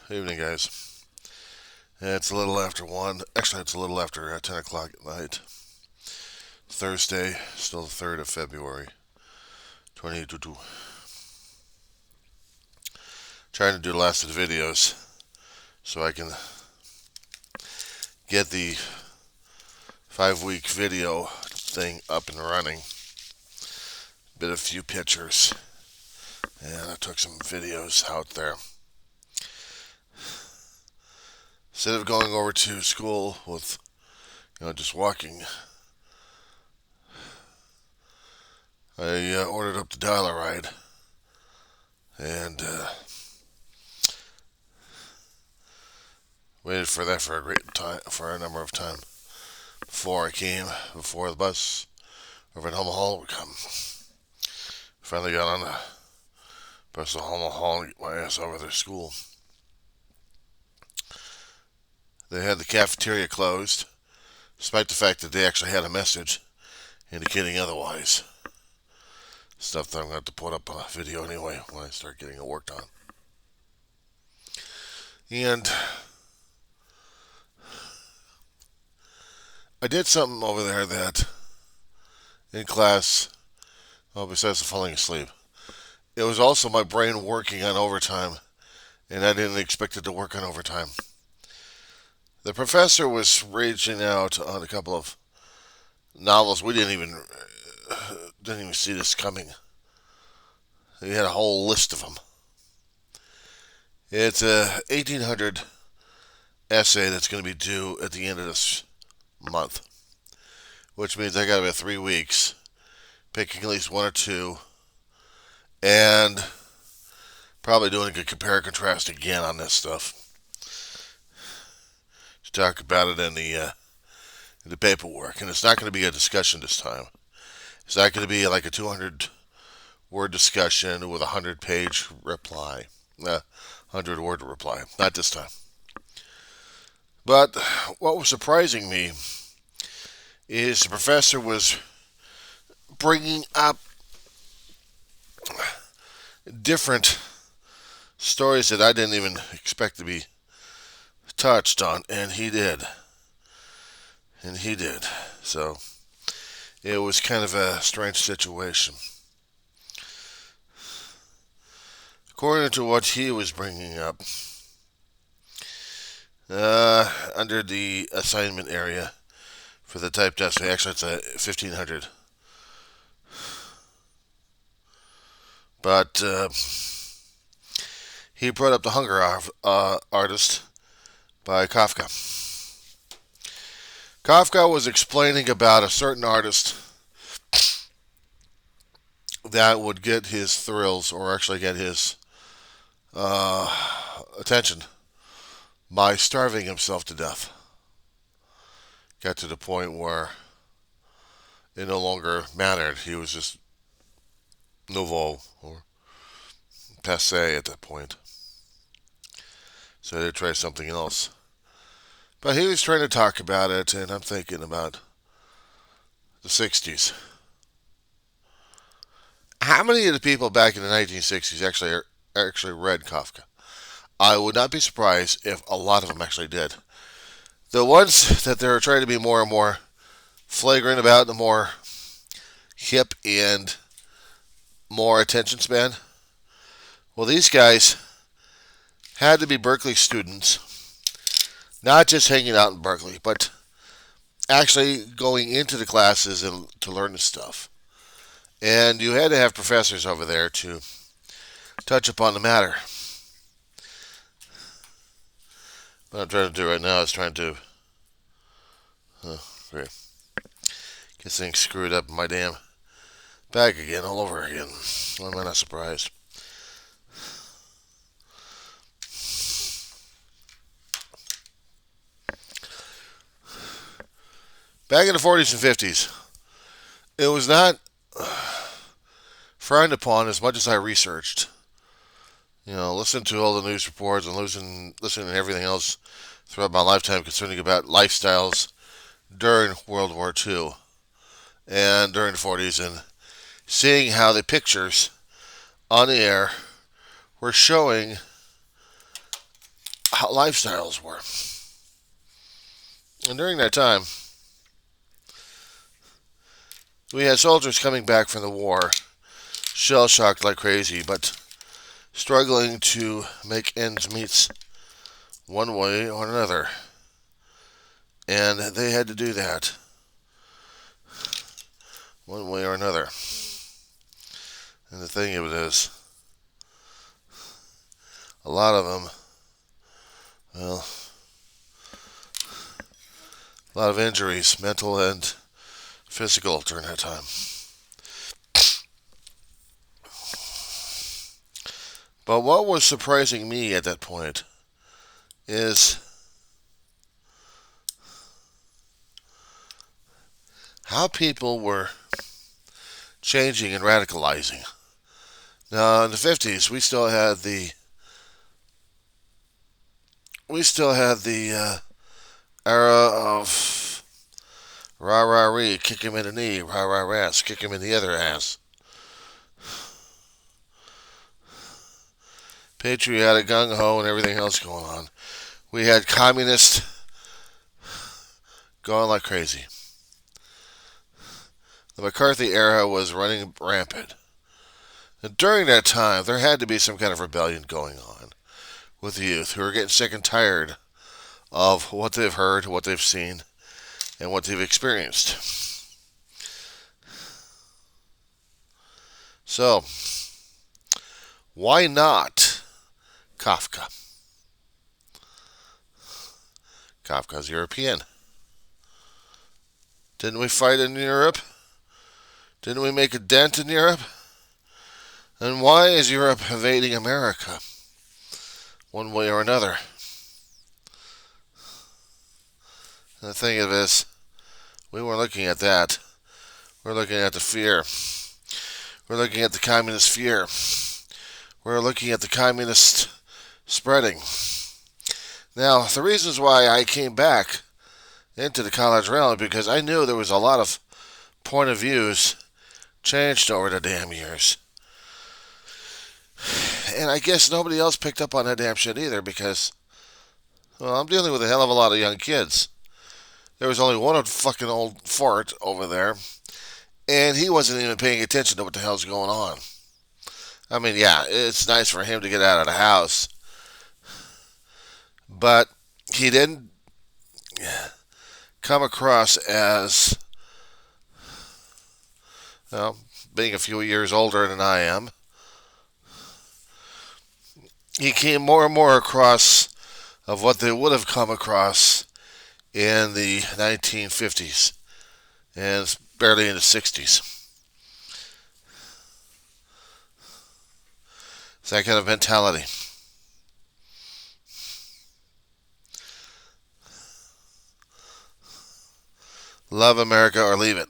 Evening, guys. It's a little after 1. Actually, it's a little after 10 o'clock at night. Thursday, still the 3rd of February, 2022. Trying to do the last of the videos so I can get the 5-week video thing up and running. Bit a few pictures, and I took some videos out there. Instead of going over to school with, just walking, I ordered up the dial-a-ride and waited for that for a number of time before the bus over at Omaha would come. Finally got on the bus to Omaha and get my ass over to their school. They had the cafeteria closed, despite the fact that they actually had a message indicating otherwise. Stuff that I'm going to have to put up on a video anyway when I start getting it worked on. And I did something over there that in class, besides falling asleep, it was also my brain working on overtime, and I didn't expect it to work on overtime. The professor was raging out on a couple of novels. We didn't even see this coming. He had a whole list of them. It's a 1800 essay that's going to be due at the end of this month, which means I got about 3 weeks picking at least one or two and probably doing a good compare and contrast again on this stuff. To talk about it in the paperwork, and it's not going to be a discussion this time. It's not going to be like a 200-word discussion with a 100-page reply, 100-word reply. Not this time. But what was surprising me is the professor was bringing up different stories that I didn't even expect to be touched on, and he did. So it was kind of a strange situation. According to what he was bringing up, under the assignment area for the type test, actually it's a 1500. But he brought up The Hunger Artist by Kafka. Kafka was explaining about a certain artist that would get his thrills, or actually get his attention, by starving himself to death. Got to the point where it no longer mattered. He was just nouveau or passé at that point. So they tried something else. But he was trying to talk about it, and I'm thinking about the 60s. How many of the people back in the 1960s actually read Kafka? I would not be surprised if a lot of them actually did. The ones that they're trying to be more and more flagrant about, the more hip and more attention span, well, these guys had to be Berkeley students, not just hanging out in Berkeley, but actually going into the classes and to learn the stuff. And you had to have professors over there to touch upon the matter. What I'm trying to do right now is trying to get things screwed up in my damn bag again, all over again. Why am I not surprised? Back in the 40s and 50s, it was not frowned upon as much as I researched. Listen to all the news reports and listening to everything else throughout my lifetime concerning about lifestyles during World War II and during the 40s, and seeing how the pictures on the air were showing lifestyles were. And during that time, we had soldiers coming back from the war, shell shocked like crazy, but struggling to make ends meet one way or another. And they had to do that one way or another. And the thing of it is, a lot of them, well, a lot of injuries, mental and physical, during that time. But what was surprising me at that point is how people were changing and radicalizing. Now, in the 50s, we still had the era of rah rah ree, kick him in the knee, rah rah ass, kick him in the other ass. Patriotic gung ho and everything else going on. We had communists going like crazy. The McCarthy era was running rampant. And during that time, there had to be some kind of rebellion going on with the youth who are getting sick and tired of what they've heard, what they've seen, and what they've experienced. So, why not Kafka? Kafka's European. Didn't we fight in Europe? Didn't we make a dent in Europe? And why is Europe invading America? One way or another. And the thing of it is, we weren't looking at that. We're looking at the fear. We're looking at the communist fear. We're looking at the communist spreading. Now, the reasons why I came back into the college realm, because I knew there was a lot of point of views changed over the damn years. And I guess nobody else picked up on that damn shit either, because, well, I'm dealing with a hell of a lot of young kids. There was only one fucking old fart over there, and he wasn't even paying attention to what the hell's going on. I mean, yeah, it's nice for him to get out of the house, but he didn't come across as, well, being a few years older than I am. He came more and more across of what they would have come across in the 1950s and barely in the 60s. It's that kind of mentality. Love America or leave it.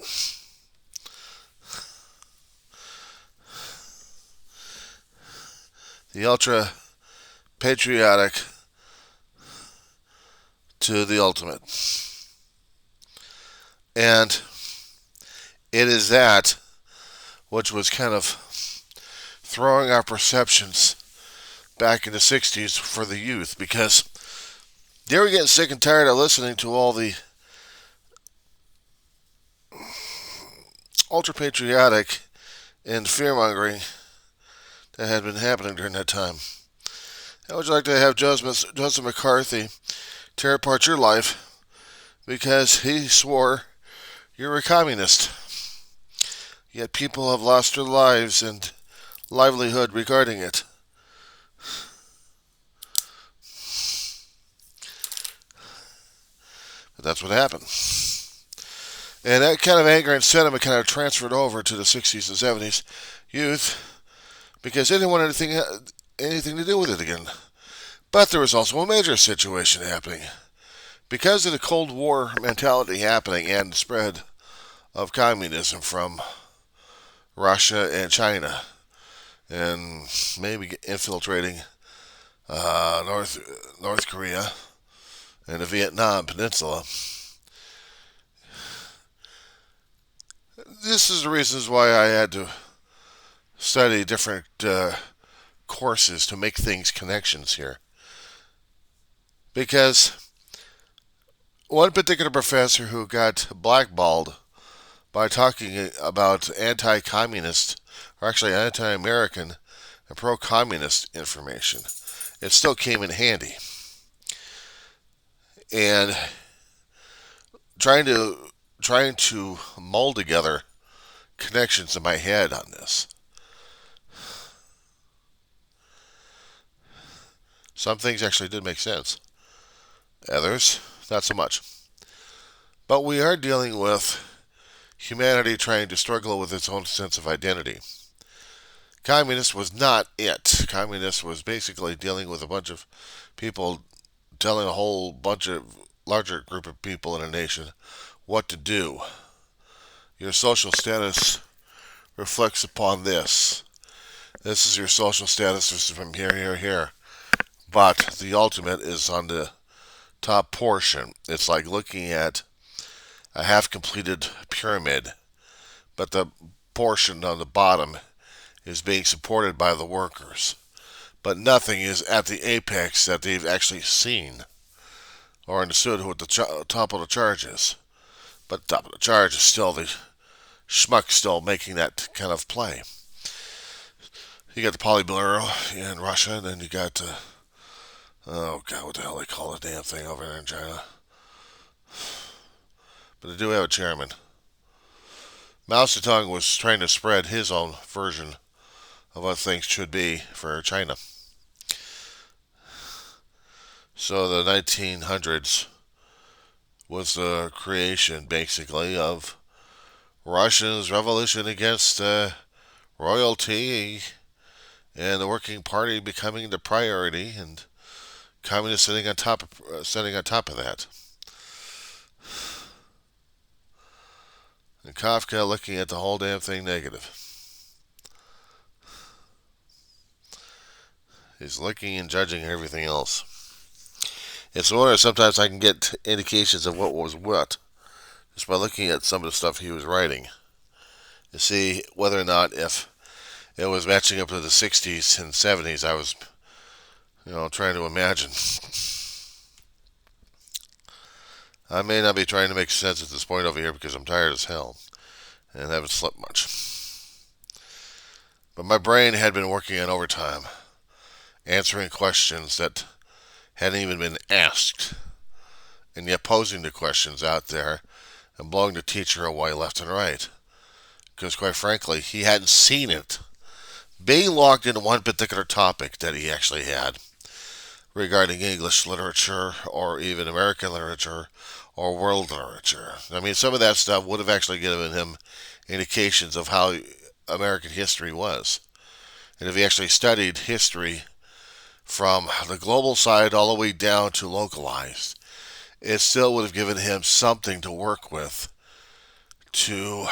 The ultra patriotic to the ultimate. And it is that which was kind of throwing our perceptions back in the 60s for the youth, because they were getting sick and tired of listening to all the ultra patriotic and fear mongering that had been happening during that time. How would you like to have Joseph McCarthy tear apart your life because he swore you're a communist? Yet people have lost their lives and livelihood regarding it. But that's what happened. And that kind of anger and sentiment kind of transferred over to the 60s and 70s youth, because they didn't want anything to do with it again. But there was also a major situation happening. Because of the Cold War mentality happening and the spread of communism from Russia and China, and maybe infiltrating North Korea and the Vietnam Peninsula. This is the reasons why I had to study different courses to make things connections here. Because one particular professor who got blackballed by talking about anti-communist, or actually anti-American and pro-communist information, it still came in handy. And trying to mold together connections in my head on this. Some things actually did make sense. Others, not so much. But we are dealing with humanity trying to struggle with its own sense of identity. Communist was not it. Communist was basically dealing with a bunch of people telling a whole bunch of larger group of people in a nation what to do. Your social status reflects upon this. This is your social status from here, here, here. But the ultimate is on the top portion. It's like looking at a half-completed pyramid, but the portion on the bottom is being supported by the workers. But nothing is at the apex that they've actually seen or understood what the top of the charge is. But the top of the charge is still the schmuck still making that kind of play. You got the Politburo in Russia, and then you got oh god, what the hell they call the damn thing over there in China? But they do have a chairman. Mao Zedong was trying to spread his own version of what things should be for China. So the 1900s was the creation, basically, of Russia's revolution against royalty and the working party becoming the priority, and communists sitting on top of that. And Kafka looking at the whole damn thing negative. He's looking and judging everything else. It's no wonder sometimes I can get indications of what was what just by looking at some of the stuff he was writing to see whether or not if it was matching up to the 60s and 70s I was, trying to imagine. I may not be trying to make sense at this point over here because I'm tired as hell and haven't slept much. But my brain had been working on overtime, answering questions that hadn't even been asked, and yet posing the questions out there and blowing the teacher away left and right. Because quite frankly, he hadn't seen it. Being locked into one particular topic that he actually had regarding English literature or even American literature or world literature. I mean, some of that stuff would have actually given him indications of how American history was. And if he actually studied history from the global side all the way down to localized, it still would have given him something to work with to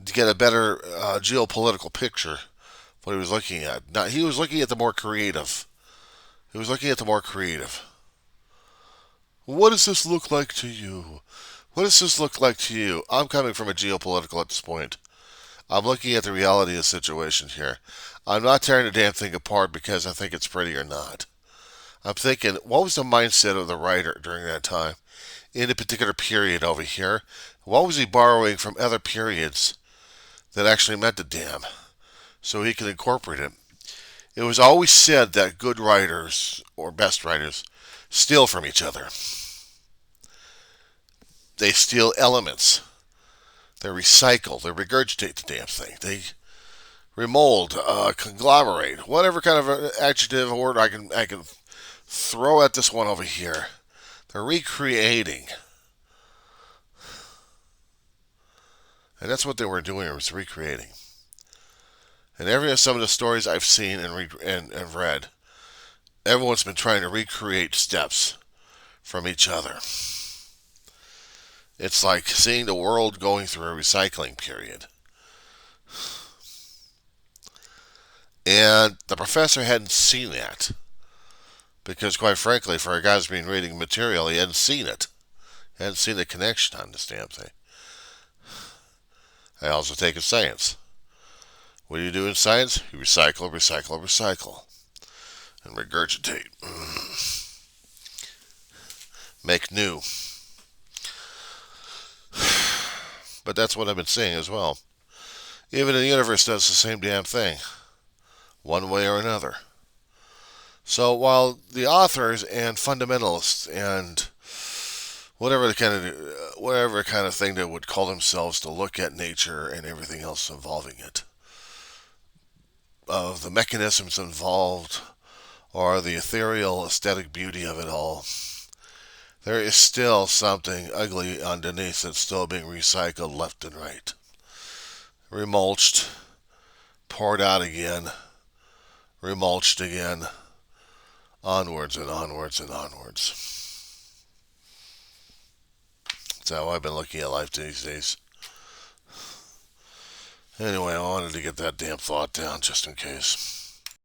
get a better geopolitical picture of what he was looking at. Now, he was looking at the more creative. What does this look like to you? What does this look like to you? I'm coming from a geopolitical at this point. I'm looking at the reality of the situation here. I'm not tearing the damn thing apart because I think it's pretty or not. I'm thinking, what was the mindset of the writer during that time? In a particular period over here, what was he borrowing from other periods that actually meant the damn, so he could incorporate it? It was always said that good writers, or best writers, steal from each other. They steal elements. They recycle. They regurgitate the damn thing. They remold, conglomerate, whatever kind of adjective or word I can throw at this one over here. They're recreating. And that's what they were doing, was recreating. And some of the stories I've seen and read, everyone's been trying to recreate steps from each other. It's like seeing the world going through a recycling period. And the professor hadn't seen that. Because quite frankly, for a guy who's been reading material, he hadn't seen it. He hadn't seen the connection on this damn thing. I also take in science. What do you do in science? You recycle, recycle, recycle. And regurgitate. make new. But that's what I've been seeing as well. Even the universe does the same damn thing, one way or another. So while the authors and fundamentalists and whatever kind of thing they would call themselves to look at nature and everything else involving it, of the mechanisms involved or the ethereal aesthetic beauty of it all, there is still something ugly underneath that's still being recycled left and right. Remulched, poured out again, remulched again, onwards and onwards and onwards. That's how I've been looking at life these days. Anyway, I wanted to get that damn thought down just in case.